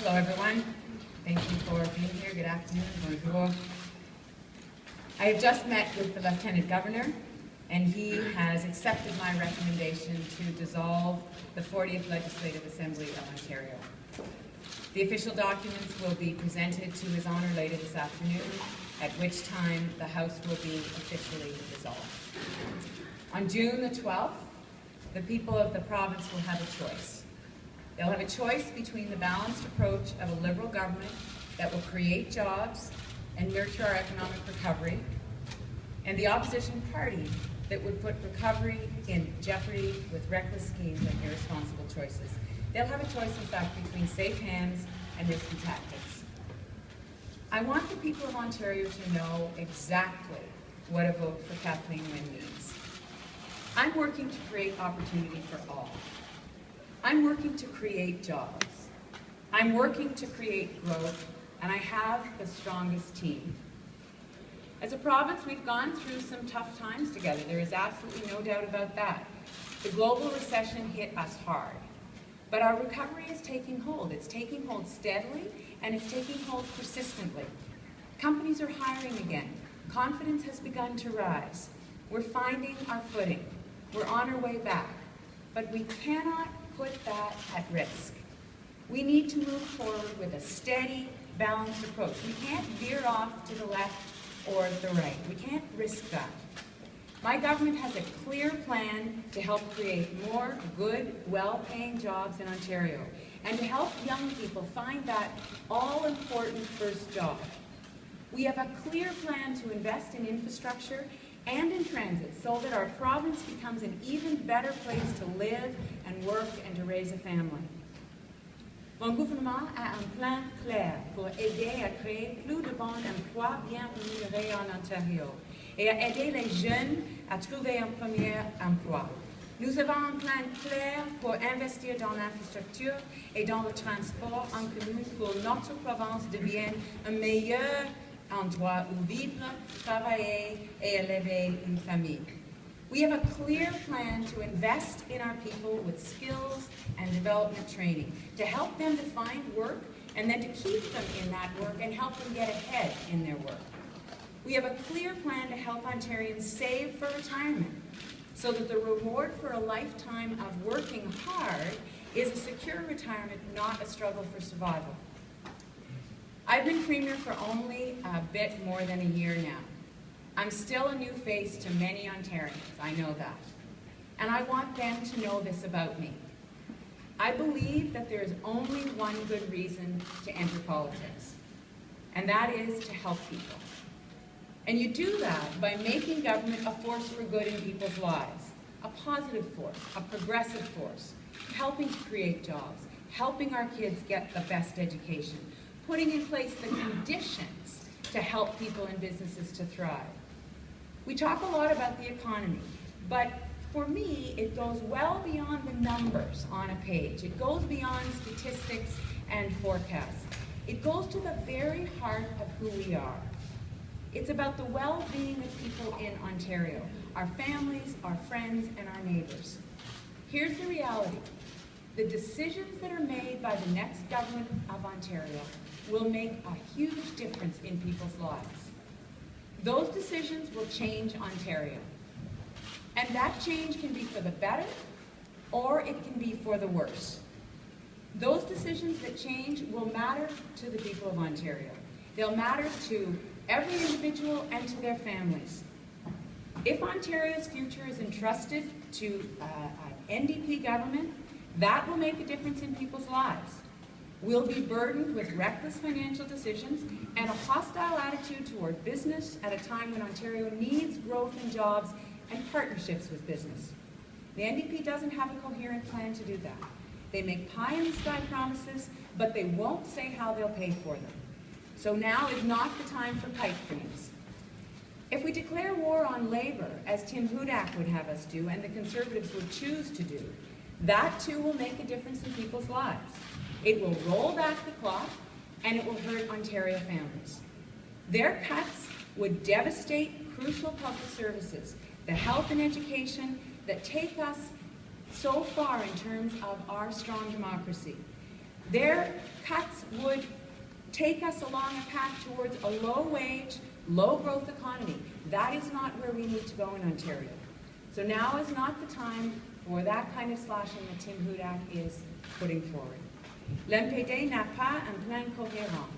Hello, everyone. Thank you for being here. Good afternoon. Bonjour. I have just met with the Lieutenant Governor, and he has accepted my recommendation to dissolve the 40th Legislative Assembly of Ontario. The official documents will be presented to His Honour later this afternoon, at which time the House will be officially dissolved. On June the 12th, the people of the province will have a choice. They'll have a choice between the balanced approach of a Liberal government that will create jobs and nurture our economic recovery, and the opposition party that would put recovery in jeopardy with reckless schemes and irresponsible choices. They'll have a choice, in fact, between safe hands and risky tactics. I want the people of Ontario to know exactly what a vote for Kathleen Wynne means. I'm working to create opportunity for all. I'm working to create jobs. I'm working to create growth, and I have the strongest team. As a province, we've gone through some tough times together. There is absolutely no doubt about that. The global recession hit us hard, but our recovery is taking hold. It's taking hold steadily, and it's taking hold persistently. Companies are hiring again. Confidence has begun to rise. We're finding our footing. We're on our way back, but we cannot put that at risk. We need to move forward with a steady, balanced approach. We can't veer off to the left or the right. We can't risk that. My government has a clear plan to help create more good, well-paying jobs in Ontario and to help young people find that all-important first job. We have a clear plan to invest in infrastructure and in transit so that our province becomes an even better place to live and work and to raise a family. Mon gouvernement a un plan clair pour aider à créer plus de bons emplois bien rémunérés en Ontario et à aider les jeunes à trouver un premier emploi. Nous avons un plan clair pour investir dans l'infrastructure et dans le transport en commun pour que notre province devienne un meilleur endroit où vivre, travailler et élever une famille. We have a clear plan to invest in our people with skills and development training, to help them to find work and then to keep them in that work and help them get ahead in their work. We have a clear plan to help Ontarians save for retirement so that the reward for a lifetime of working hard is a secure retirement, not a struggle for survival. I've been Premier for only a bit more than a year now. I'm still a new face to many Ontarians, I know that. And I want them to know this about me. I believe that there is only one good reason to enter politics, and that is to help people. And you do that by making government a force for good in people's lives, a positive force, a progressive force, helping to create jobs, helping our kids get the best education, putting in place the conditions to help people and businesses to thrive. We talk a lot about the economy, but for me, it goes well beyond the numbers on a page. It goes beyond statistics and forecasts. It goes to the very heart of who we are. It's about the well-being of people in Ontario, our families, our friends, and our neighbors. Here's the reality. The decisions that are made by the next government of Ontario will make a huge difference in people's lives. Those decisions will change Ontario. And that change can be for the better, or it can be for the worse. Those decisions that change will matter to the people of Ontario. They'll matter to every individual and to their families. If Ontario's future is entrusted to an NDP government, that will make a difference in people's lives. We'll be burdened with reckless financial decisions and a hostile attitude toward business at a time when Ontario needs growth in jobs and partnerships with business. The NDP doesn't have a coherent plan to do that. They make pie-in-the-sky promises, but they won't say how they'll pay for them. So now is not the time for pipe dreams. If we declare war on Labour, as Tim Hudak would have us do, and the Conservatives would choose to do, that too will make a difference in people's lives. It will roll back the clock, and it will hurt Ontario families. Their cuts would devastate crucial public services, the health and education that take us so far in terms of our strong democracy. Their cuts would take us along a path towards a low-wage, low-growth economy. That is not where we need to go in Ontario. So now is not the time for that kind of slashing that Tim Hudak is putting forward. L'NPD n'a pas un plan cohérent.